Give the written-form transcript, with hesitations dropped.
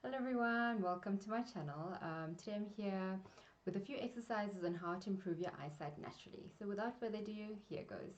Hello everyone, welcome to my channel. Today I'm here with a few exercises on how to improve your eyesight naturally. So without further ado, here goes.